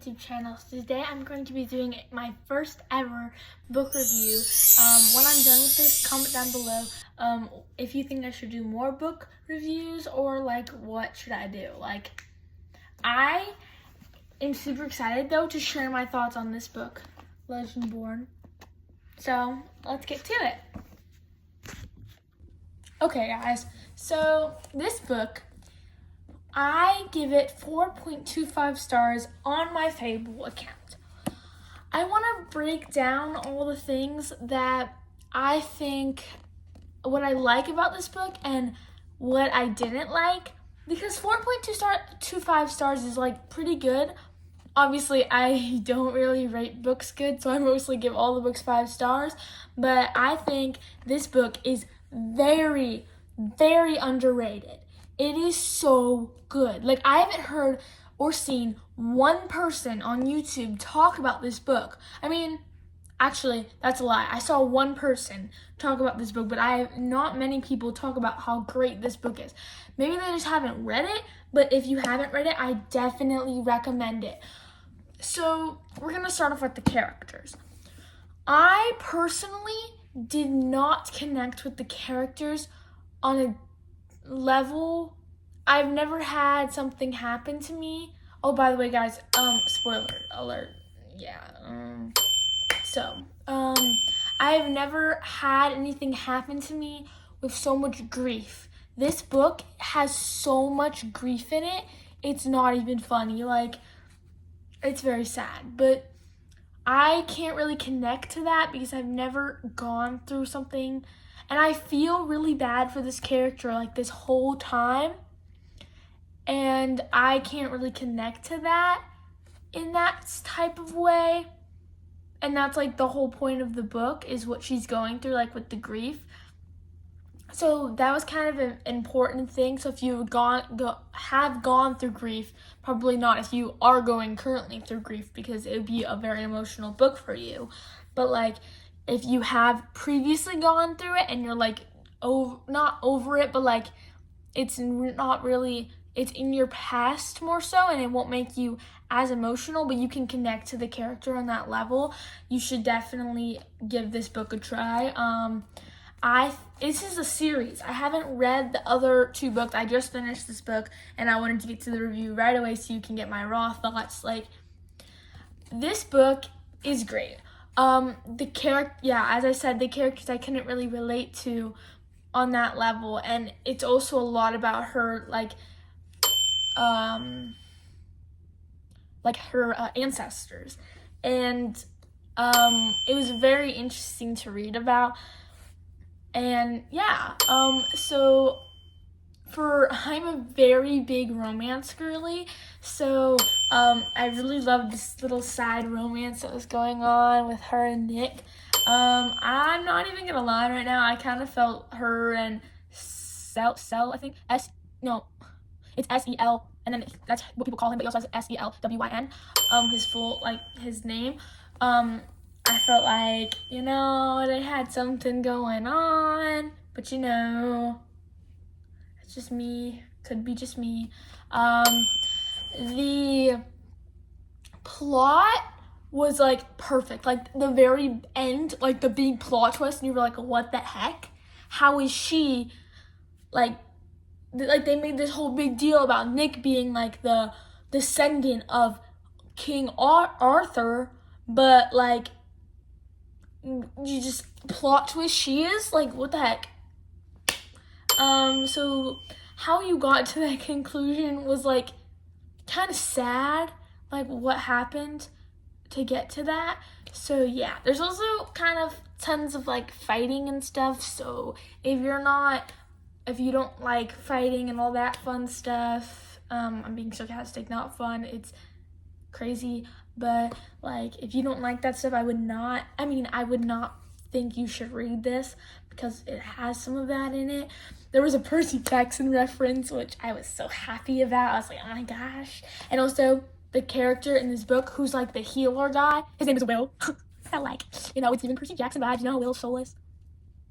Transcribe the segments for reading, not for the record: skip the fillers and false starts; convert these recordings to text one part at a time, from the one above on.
YouTube channel. So today I'm going to be doing my first ever book review. When I'm done with this, comment down below if you think I should do more book reviews or like what should I do. Like, I am super excited though to share my thoughts on this book, Legendborn. So let's get to it. Okay guys, so this book, I give it 4.25 stars on my Fable account. I want to break down all the things that I think, what I like about this book and what I didn't like, because 4.25 stars is like pretty good. Obviously, I don't really rate books good, so I mostly give all the books 5 stars, but I think this book is very, very underrated. It is so good. Like, I haven't heard or seen one person on YouTube talk about this book. I mean, actually, that's a lie. I saw one person talk about this book, but not many people talk about how great this book is. Maybe they just haven't read it, but if you haven't read it, I definitely recommend it. So, we're going to start off with the characters. I personally did not connect with the characters on a level. I've never had something happen to me. Oh, by the way, guys, spoiler alert. Yeah. I've never had anything happen to me with so much grief. This book has so much grief in it. It's not even funny. Like, it's very sad, but I can't really connect to that because I've never gone through something. And I feel really bad for this character like this whole time. And I can't really connect to that in that type of way. And that's like the whole point of the book, is what she's going through, like with the grief. So that was kind of an important thing. So if you have gone through grief, probably not if you are going currently through grief, because it would be a very emotional book for you. But like, if you have previously gone through it and you're like, not over it, but like it's not really, it's in your past more so, and it won't make you as emotional, but you can connect to the character on that level, you should definitely give this book a try. This is a series. I haven't read the other 2 books. I just finished this book and I wanted to get to the review right away so you can get my raw thoughts. Like, this book is great. As I said, the characters I couldn't really relate to on that level, and it's also a lot about her, her ancestors, and it was very interesting to read about. And yeah, I'm a very big romance girly, so I really loved this little side romance that was going on with her and Nick. I'm not even gonna lie right now, I kind of felt her and Sel, I think, it's S-E-L, and then that's what people call him, but he also has S-E-L-W-Y-N, his name. I felt like, they had something going on, but it's just me, could be just me. The plot was like perfect, like the very end, like the big plot twist, and you were like, what the heck? How is she, like they made this whole big deal about Nick being like the descendant of King Arthur, but like, you just plot twist she is, like, what the heck? So how you got to that conclusion was like kind of sad, like what happened to get to that. So yeah, there's also kind of tons of like fighting and stuff, so if you don't like fighting and all that fun stuff, I'm being sarcastic, not fun, it's crazy, but like if you don't like that stuff, I would not think you should read this because it has some of that in it. There was a Percy Jackson reference, which I was so happy about. I was like, oh my gosh. And also the character in this book who's like the healer guy, his name is Will. So like, it's even Percy Jackson vibes, Will's soulless.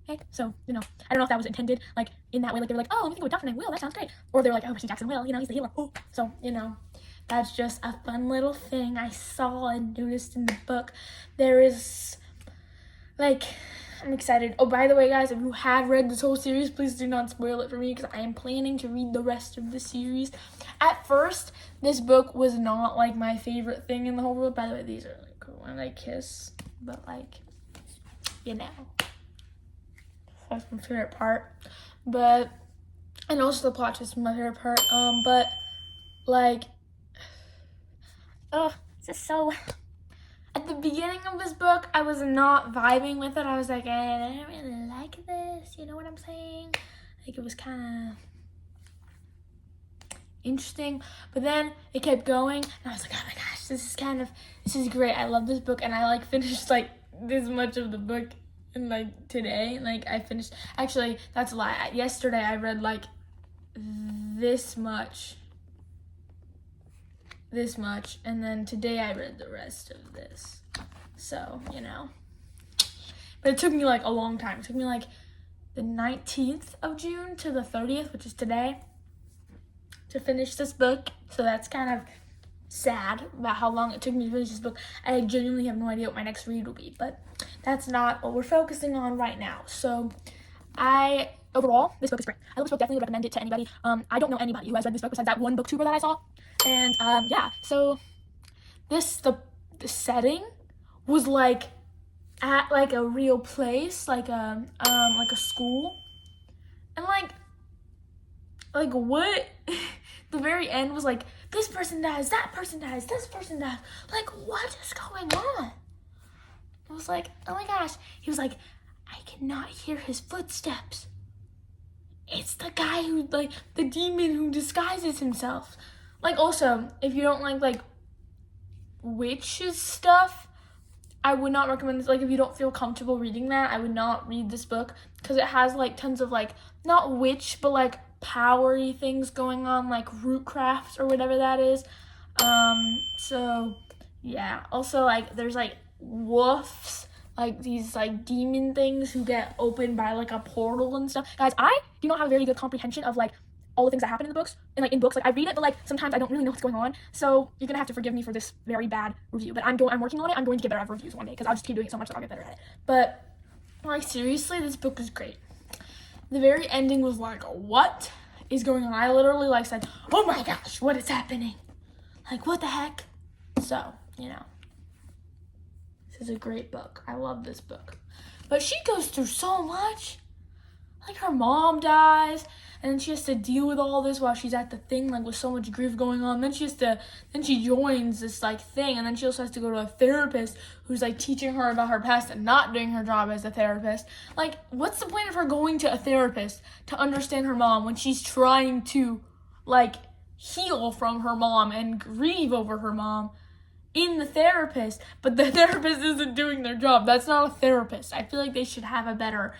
Okay, so, I don't know if that was intended, like, in that way, like, they were like, oh, let me think of a doctor named Will, that sounds great. Or they're like, oh, Percy Jackson Will, he's the healer. Oh. So, That's just a fun little thing I saw and noticed in the book. There is, like, I'm excited. Oh, by the way, guys, if you have read this whole series, please do not spoil it for me because I am planning to read the rest of the series. At first, this book was not, like, my favorite thing in the whole world. By the way, these are, like, cool when I kiss, but, like, you know. That's my favorite part. But, and also the plot twist is my favorite part. But, like, just so... At the beginning of this book, I was not vibing with it. I was like, I don't really like this. You know what I'm saying? Like, it was kind of interesting. But then it kept going, and I was like, oh my gosh, this is great. I love this book, and I, like, finished, like, this much of the book in, like, today. Like, I finished, actually, that's a lie. Yesterday, I read, like, this much, and then today I read the rest of this. So, you know. But it took me, like, a long time. It took me, like, the 19th of June to the 30th, which is today, to finish this book. So that's kind of sad about how long it took me to finish this book. I genuinely have no idea what my next read will be, but that's not what we're focusing on right now. So overall, this book is great. I love this book, definitely would recommend it to anybody. I don't know anybody who has read this book besides that one booktuber that I saw. And yeah, so the setting was like at like a real place, like a school. And like what the very end was like, this person dies, that person dies, this person dies. Like, what is going on? I was like, oh my gosh. He was like, I cannot hear his footsteps. It's the guy who, like, the demon who disguises himself. Like, also, if you don't like witches stuff, I would not recommend this. Like, if you don't feel comfortable reading that, I would not read this book because it has, like, tons of, like, not witch, but, like, powery things going on, like rootcraft or whatever that is. So, yeah. Also, like, there's, like, wolves, like, these, like, demon things who get opened by, like, a portal and stuff. Guys, I do not have a very good comprehension of, like, all the things that happen in the books, and, like, in books, like, I read it, but, like, sometimes I don't really know what's going on, so you're gonna have to forgive me for this very bad review, but I'm working on it. I'm going to get better at reviews one day, because I'll just keep doing it so much that I'll get better at it. But, like, seriously, this book is great. The very ending was like, what is going on? I literally, like, said, oh my gosh, what is happening? Like, what the heck? So, you know, this is a great book. I love this book. But she goes through so much. Like, her mom dies, and then she has to deal with all this while she's at the thing, like, with so much grief going on. Then she joins this, like, thing, and then she also has to go to a therapist who's, like, teaching her about her past and not doing her job as a therapist. Like, what's the point of her going to a therapist to understand her mom when she's trying to, like, heal from her mom and grieve over her mom in the therapist, but the therapist isn't doing their job? That's not a therapist. I feel like they should have a better...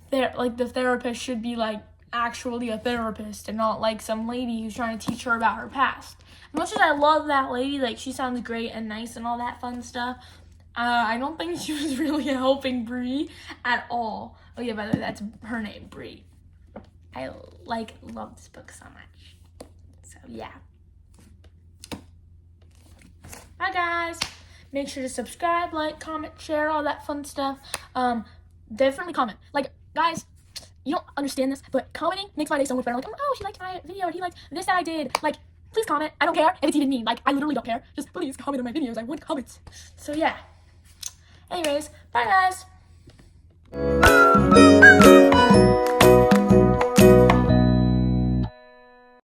the therapist should be, like, actually a therapist and not, like, some lady who's trying to teach her about her past. As much as I love that lady, like, she sounds great and nice and all that fun stuff, I don't think she was really helping Bree at all. Oh, yeah, by the way, that's her name, Bree. I, like, love this book so much. So, yeah. Bye, guys. Make sure to subscribe, like, comment, share, all that fun stuff. Definitely comment. Like, guys, you don't understand this, but commenting makes my day so much better. Like, oh, she liked my video, and he liked this that I did. Like, please comment. I don't care if it's even mean. Like, I literally don't care. Just please comment on my videos. I want comments. So, yeah. Anyways, bye, guys.